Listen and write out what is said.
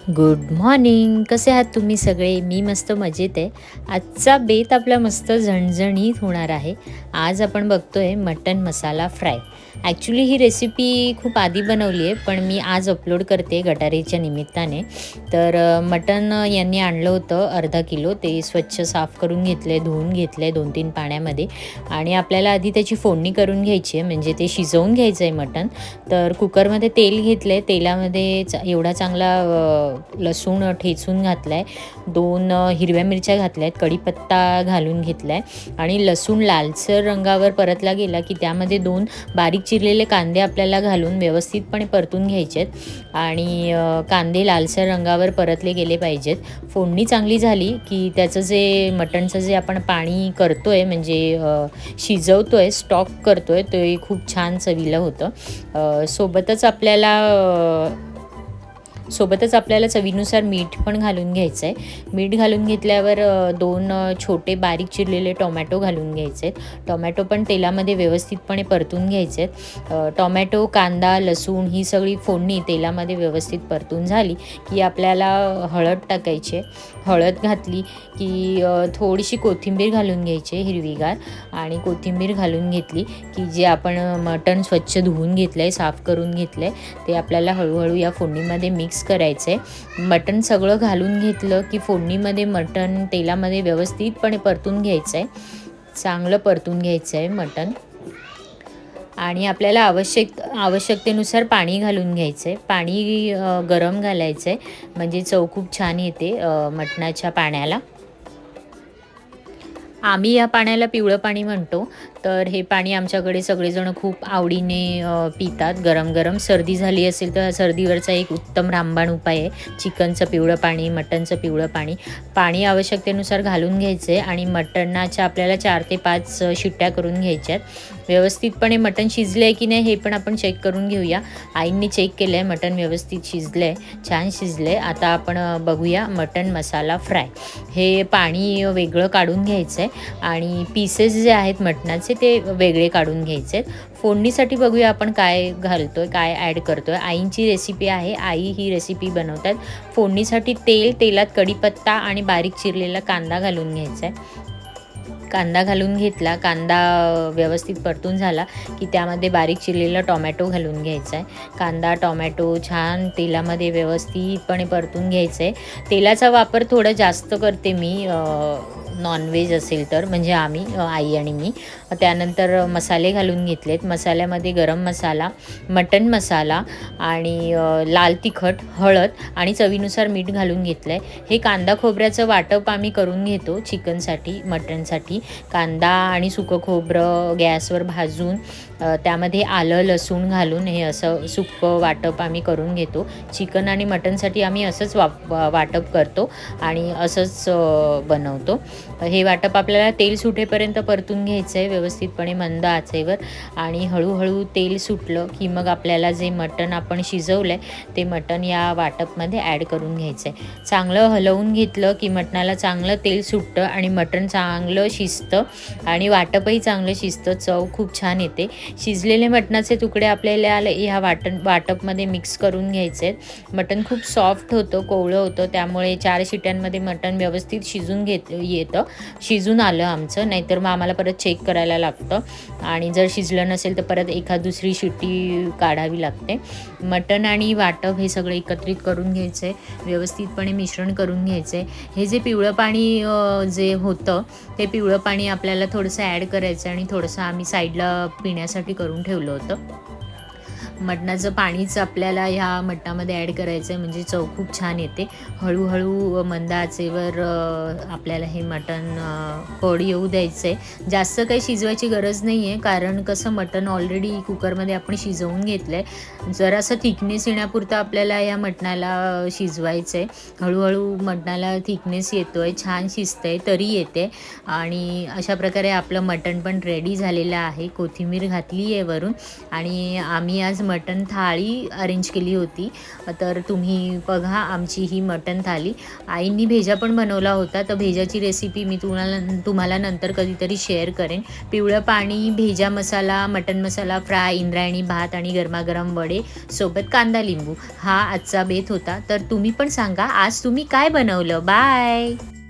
Good morning. कसे आहात तुम्ही सगळे? मी मस्त मजेत आहे. आजचा बेत आपला मस्त झणझणीत होणार आहे. आज आपण बघतोय मटन मसाला फ्राय. ॲक्च्युली ही रेसिपी खूप आधी बनवली आहे, पण मी आज अपलोड करते गटारीच्या निमित्ताने. तर मटण यांनी आणलं होतं अर्धा किलो. ते स्वच्छ साफ करून घेतले, धुवून घेतले 2-3 पाण्यामध्ये आणि आपल्याला आधी त्याची फोडणी करून घ्यायची आहे, म्हणजे ते शिजवून घ्यायचं आहे मटण. तर कुकरमध्ये तेल घेतलं आहे. तेलामध्ये एवढा चांगला लसूण ठेचून घातला आहे, 2 हिरव्या मिरच्या घातल्या आहेत, कढीपत्ता घालून घेतला आहे आणि लसूण लालसर रंगावर परतला गेला की त्यामध्ये 2 बारीक चिरलेले कांदे आपल्याला घालून व्यवस्थितपणे परतून घ्यायचे आहेत आणि कांदे लालसर रंगावर परतले गेले पाहिजेत. फोडणी चांगली झाली की त्याचं जे मटणचं जे आपण पाणी करतो आहे, म्हणजे शिजवतो आहे, स्टॉक करतो आहे, ते खूप छान चवीला होतं. सोबतच आपल्याला चवीनुसार मीठ पण घालून घ्यायचं आहे. मीठ घालून घेतल्यावर 2 छोटे बारीक चिरलेले टोमॅटो घालून घ्यायचे आहेत. टोमॅटो पण तेलामध्ये व्यवस्थितपणे परतून घ्यायचे आहेत. टोमॅटो, कांदा, लसूण ही सगळी फोडणी तेलामध्ये व्यवस्थित परतून झाली की आपल्याला हळद टाकायची आहे. हळद घातली की थोडीशी कोथिंबीर घालून घ्यायची आहे हिरवीगार, आणि कोथिंबीर घालून घेतली की जे आपण मटण स्वच्छ धुवून घेतलं आहे, साफ करून घेतलं आहे, ते आपल्याला हळूहळू या फोडणीमध्ये मिक्स करायचं आहे. मटण सगळं घालून घेतलं की फोडणीमध्ये मटण तेलामध्ये व्यवस्थितपणे परतून घ्यायचं आहे. चांगलं परतून घ्यायचं आहे मटण आणि आपल्याला आवश्यकतेनुसार पाणी घालून घ्यायचं आहे. पाणी गरम घालायचं आहे, म्हणजे चव खूप छान येते मटणाच्या पाण्याला. आम्ही या पाण्याला पिवळं पाणी म्हणतो. तर हे पाणी आमच्याकडे सगळेजण खूप आवडीने पितात. गरम गरम सर्दी झाली असेल तर सर्दीवरचा एक उत्तम रामबाण उपाय आहे चिकनचं पिवळं पाणी, मटणचं पिवळं पाणी. पाणी आवश्यकतेनुसार घालून घ्यायचं आहे आणि मटणाच्या आपल्याला 4 ते 5 शिट्ट्या करून घ्यायच्यात. व्यवस्थितपणे मटण शिजलं आहे की नाही हे पण आपण चेक करून घेऊया. आईंनी चेक केलं आहे, मटण व्यवस्थित शिजलं आहे, छान शिजलं आहे. आता आपण बघूया मटण मसाला फ्राय. हे पाणी वेगळं काढून घ्यायचं आहे आणि पीसेस जे आहेत मटणाचे ते वेगळे काढून घ्यायचे आहेत. फोडणीसाठी बघूया आपण काय घालतोय, काय ॲड करतोय. आईंची रेसिपी आहे, आई ही रेसिपी बनवतात. फोडणीसाठी तेलात कढीपत्ता आणि बारीक चिरलेला कांदा घालून घ्यायचा आहे. कांदा घालून घेतला, कांदा व्यवस्थित परतून झाला की त्यामध्ये बारीक चिरलेला टोमॅटो घालून घ्यायचा आहे. कांदा, टोमॅटो छान तेलामध्ये व्यवस्थितपणे परतून घ्यायचं आहे. तेलाचा वापर थोडा जास्त करते मी नॉनव्हेज असेल तर, म्हणजे आम्ही आई आणि मी. त्यानंतर मसाले घालून घेतलेत. मसाल्यामध्ये गरम मसाला, मटण मसाला आणि लाल तिखट, हळद आणि चवीनुसार मीठ घालून घेतलं आहे. हे कांदा खोबऱ्याचं वाटप आम्ही करून घेतो चिकनसाठी, मटणसाठी. कांदा आणि सुकं खोबरं गॅसवर भाजून त्यामध्ये आलं लसूण घालून हे असं सुकं वाटप आम्ही करून घेतो. चिकन आणि मटणसाठी आम्ही असंच वाटप करतो आणि असंच बनवतो. हे वाटप आपल्याला तेल सुटेपर्यंत परतून घ्यायचं आहे व्यवस्थितपणे मंद आचेवर, आणि हळूहळू तेल सुटलं की मग आपल्याला जे मटण आपण शिजवलं आहे ते मटण या वाटपमध्ये ॲड करून घ्यायचं आहे. चांगलं हलवून घेतलं की मटणाला चांगलं तेल सुटतं आणि मटण चांगलं शिजतं आणि वाटपही चांगलं शिजतं. चव खूप छान येते. शिजलेले मटणाचे तुकडे आपल्याला ह्या वाटपमध्ये मिक्स करून घ्यायचे आहेत. मटण खूप सॉफ्ट होतं, कोवळं होतं, त्यामुळे 4 शिट्यांमध्ये मटण व्यवस्थित शिजून आलं आमचं. नाहीतर मग आम्हाला परत चेक करायला लागतं आणि जर शिजलं नसेल तर परत एखाद दुसरी शिट्टी काढावी लागते. मटण आणि वाटप हे सगळं एकत्रित करून घ्यायचं आहे, व्यवस्थितपणे मिश्रण करून घ्यायचं आहे. हे जे पिवळं पाणी जे होतं ते पिवळं पाणी आपल्याला थोडंसं ॲड करायचं आणि थोडंसं आम्ही साईडला पिण्यासाठी करून ठेवलं होतं. मटणाचं पाणीच आपल्याला ह्या मटणामध्ये ॲड करायचं आहे, म्हणजे चव खूप छान येते. हळूहळू मंद आचेवर आपल्याला हे मटण पड येऊ द्यायचं आहे. जास्त काही शिजवायची गरज नाही आहे, कारण कसं मटण ऑलरेडी कुकरमध्ये आपण शिजवून घेतलं आहे. जरासं थिकनेस येण्यापुरतं आपल्याला या मटणाला शिजवायचं आहे. हळूहळू मटणाला थिकनेस येतो आहे, छान शिजतं आहे, तरी येते आणि अशा प्रकारे आपलं मटण पण रेडी झालेलं आहे. कोथिंबीर घातली आहे वरून आणि आम्ही आज मटण थाळी अरेंज केली होती. तर तुम्ही बघा आमची ही मटण थाळी. आईंनी भेजा पण बनवला होता, तर भेजाची रेसिपी मी तुम्हाला नंतर कधीतरी शेअर करेन. पिवळं पाणी, भेजा मसाला, मटण मसाला फ्राय, इंद्रायणी भात आणि गरमागरम वडे सोबत कांदा लिंबू हा आजचा बेत होता. तर तुम्ही पण सांगा आज तुम्ही काय बनवलं. बाय.